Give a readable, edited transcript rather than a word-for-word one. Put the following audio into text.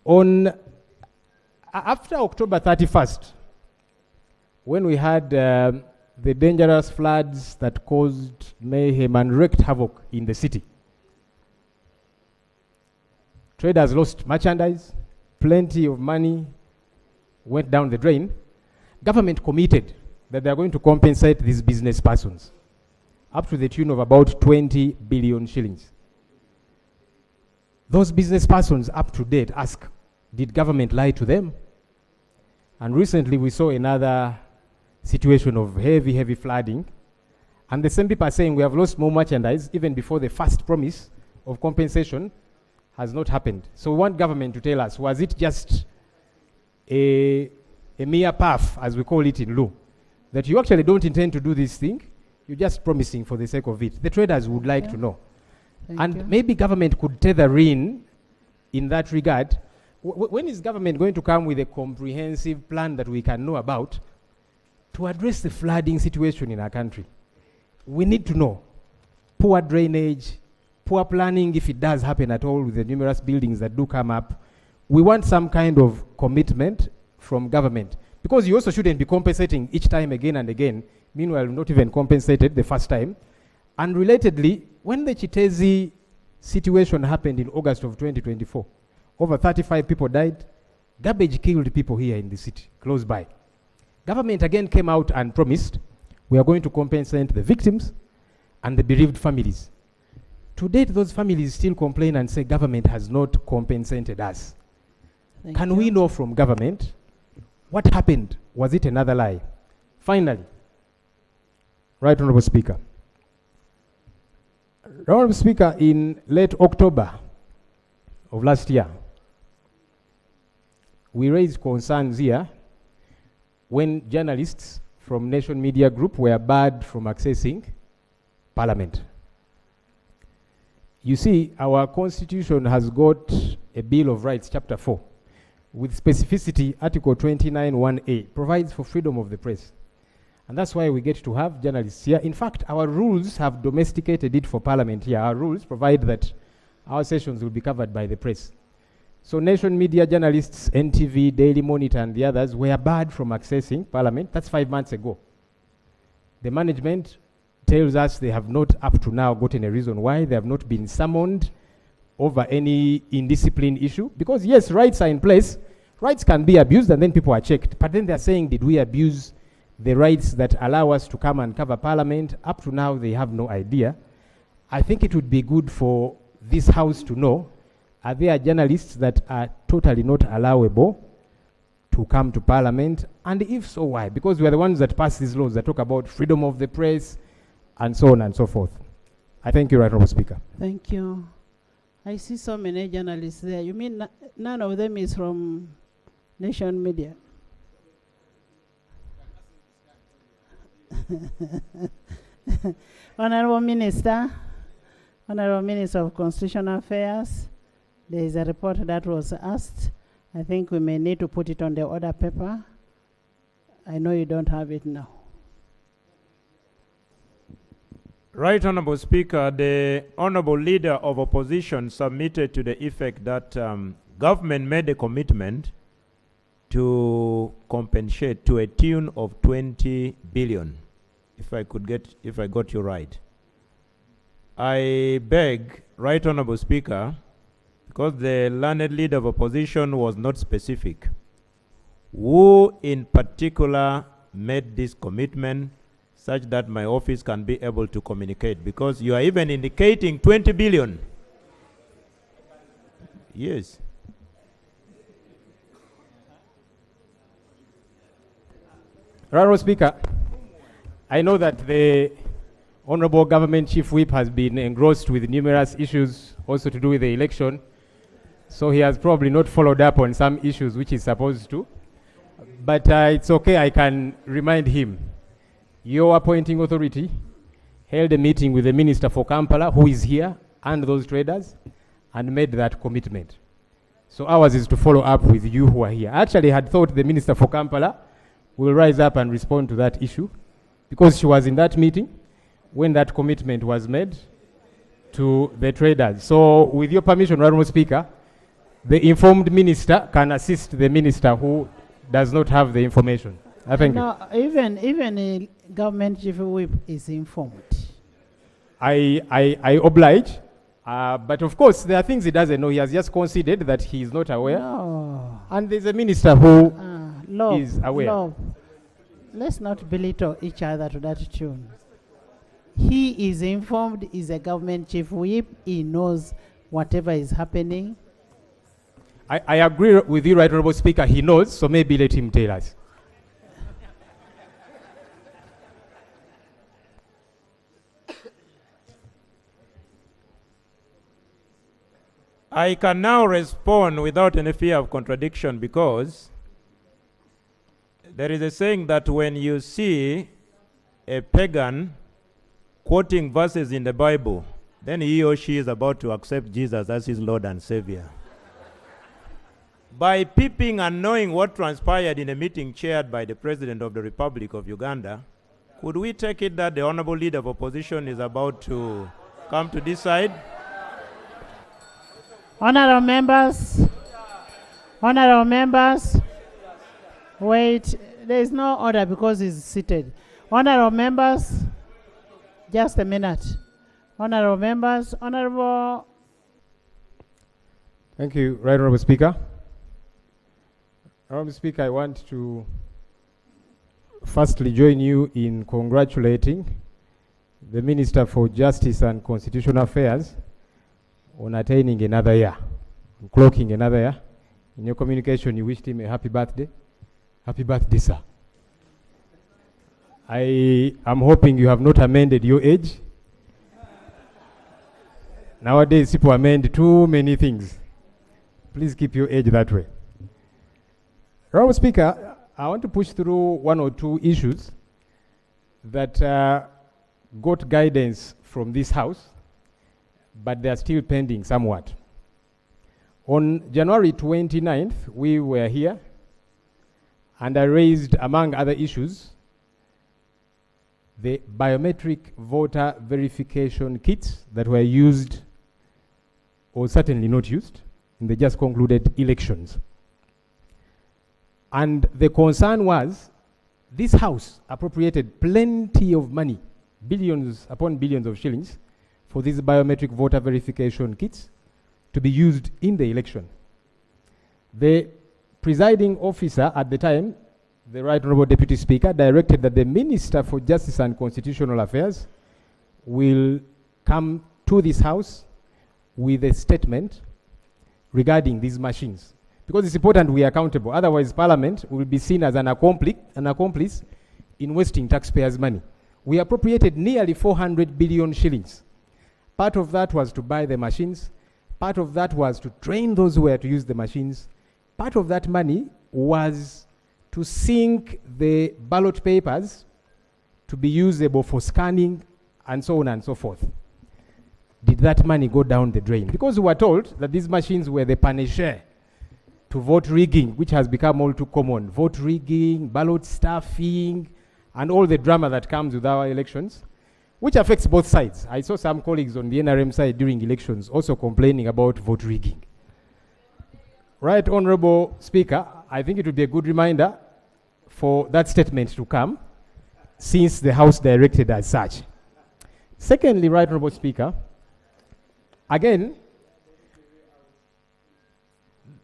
After October 31st, when we had the dangerous floods that caused mayhem and wreaked havoc in the city, traders lost merchandise, plenty of money went down the drain. Government committed that they are going to compensate these business persons up to the tune of about 20 billion shillings. Those business persons up to date ask, did government lie to them? And recently we saw another situation of heavy flooding, and the same people are saying we have lost more merchandise even before the first promise of compensation has not happened. So we want government to tell us, was it just a mere puff, as we call it in law, that you actually don't intend to do this thing, you're just promising for the sake of it? The traders would like to know. Thank you. Maybe government could tether in that regard. When is government going to come with a comprehensive plan that we can know about to address the flooding situation in our country? We need to know. Poor drainage, poor planning, if it does happen at all with the numerous buildings that do come up. We want some kind of commitment from government, because you also shouldn't be compensating each time again and again. Meanwhile, not even compensated the first time. And relatedly, when the Chitezi situation happened in August of 2024, over 35 people died. Garbage killed people here in the city, close by. Government again came out and promised, we are going to compensate the victims and the bereaved families. To date, those families still complain and say government has not compensated us. Can we know from government what happened? Was it another lie? Finally, Right Honorable Speaker. Honorable Speaker, in late October of last year, we raised concerns here when journalists from Nation Media Group were barred from accessing Parliament. You see, our Constitution has got a Bill of Rights, Chapter 4, with specificity, Article 29(1)(a), provides for freedom of the press. And that's why we get to have journalists here. In fact, our rules have domesticated it for Parliament here. Our rules provide that our sessions will be covered by the press. So Nation Media journalists, NTV, Daily Monitor, and the others were barred from accessing Parliament. That's 5 months ago. The management tells us they have not up to now gotten a reason why. They have not been summoned over any indiscipline issue. Because yes, rights are in place. Rights can be abused and then people are checked. But then they're saying, did we abuse the rights that allow us to come and cover Parliament? Up to now, they have no idea. I think it would be good for this House to know, are there journalists that are totally not allowable to come to Parliament? And if so, why? Because we are the ones that pass these laws that talk about freedom of the press and so on and so forth. I thank you, Right Honorable Speaker. Thank you. I see so many journalists there. You mean none of them is from Nation Media? Honorable Minister of Constitutional Affairs, there is a report that was asked. I think we may need to put it on the order paper. I know you don't have it now. Right Honorable Speaker, the Honorable Leader of Opposition submitted to the effect that government made a commitment to compensate to a tune of 20 billion. If I got you right. I beg, Right Honorable Speaker, because the learned leader of opposition was not specific, who in particular made this commitment such that my office can be able to communicate, because you are even indicating 20 billion. Yes. Honorable Speaker, I know that the Honorable Government Chief Whip has been engrossed with numerous issues also to do with the election, so he has probably not followed up on some issues which he's supposed to. But it's okay, I can remind him. Your appointing authority held a meeting with the Minister for Kampala, who is here, and those traders, and made that commitment. So ours is to follow up with you who are here. I actually had thought the Minister for Kampala will rise up and respond to that issue, because she was in that meeting when that commitment was made to the traders. So with your permission, Honorable Speaker, the informed minister can assist the minister who does not have the information. I thank you. No, even a government chief whip is informed. I oblige, but of course there are things he doesn't know. He has just conceded that he is not aware, No. and there's a minister who LOP, is aware. LOP. Let's not belittle each other to that tune. He is informed, is a government chief whip, he knows whatever is happening. I agree with you, Right Honourable Speaker. He knows, so maybe let him tell us. I can now respond without any fear of contradiction, because there is a saying that when you see a pagan quoting verses in the Bible, then he or she is about to accept Jesus as his Lord and Savior. By peeping and knowing what transpired in a meeting chaired by the President of the Republic of Uganda, could we take it that the Honorable Leader of Opposition is about to come to this side? Honorable members, wait, there is no order because he's seated. Honorable members, just a minute. Honorable members, honorable. Thank you, Right Honourable Speaker. Honourable Speaker, I want to firstly join you in congratulating the Minister for Justice and Constitutional Affairs on attaining another year, clocking another year. In your communication, you wished him a happy birthday. Happy birthday, sir. I am hoping you have not amended your age. Nowadays, people amend too many things. Please keep your age that way. Honourable Speaker, I want to push through one or two issues that got guidance from this House, but they are still pending somewhat. On January 29th, we were here, and I raised, among other issues, the biometric voter verification kits that were used, or certainly not used, in the just concluded elections. And the concern was, this House appropriated plenty of money, billions upon billions of shillings, for these biometric voter verification kits to be used in the election. The presiding officer at the time, the Right Honourable Deputy Speaker, directed that the Minister for Justice and Constitutional Affairs will come to this House with a statement regarding these machines. Because it's important we are accountable. Otherwise, Parliament will be seen as an accomplice in wasting taxpayers' money. We appropriated nearly 400 billion shillings. Part of that was to buy the machines. Part of that was to train those who were to use the machines. Part of that money was to sync the ballot papers to be usable for scanning and so on and so forth. Did that money go down the drain? Because we were told that these machines were the panacea to vote rigging, which has become all too common. Vote rigging, ballot stuffing, and all the drama that comes with our elections, which affects both sides. I saw some colleagues on the NRM side during elections also complaining about vote rigging. Right Honourable Speaker, I think it would be a good reminder for that statement to come, since the House directed as such. Secondly, Right Honourable Speaker, again,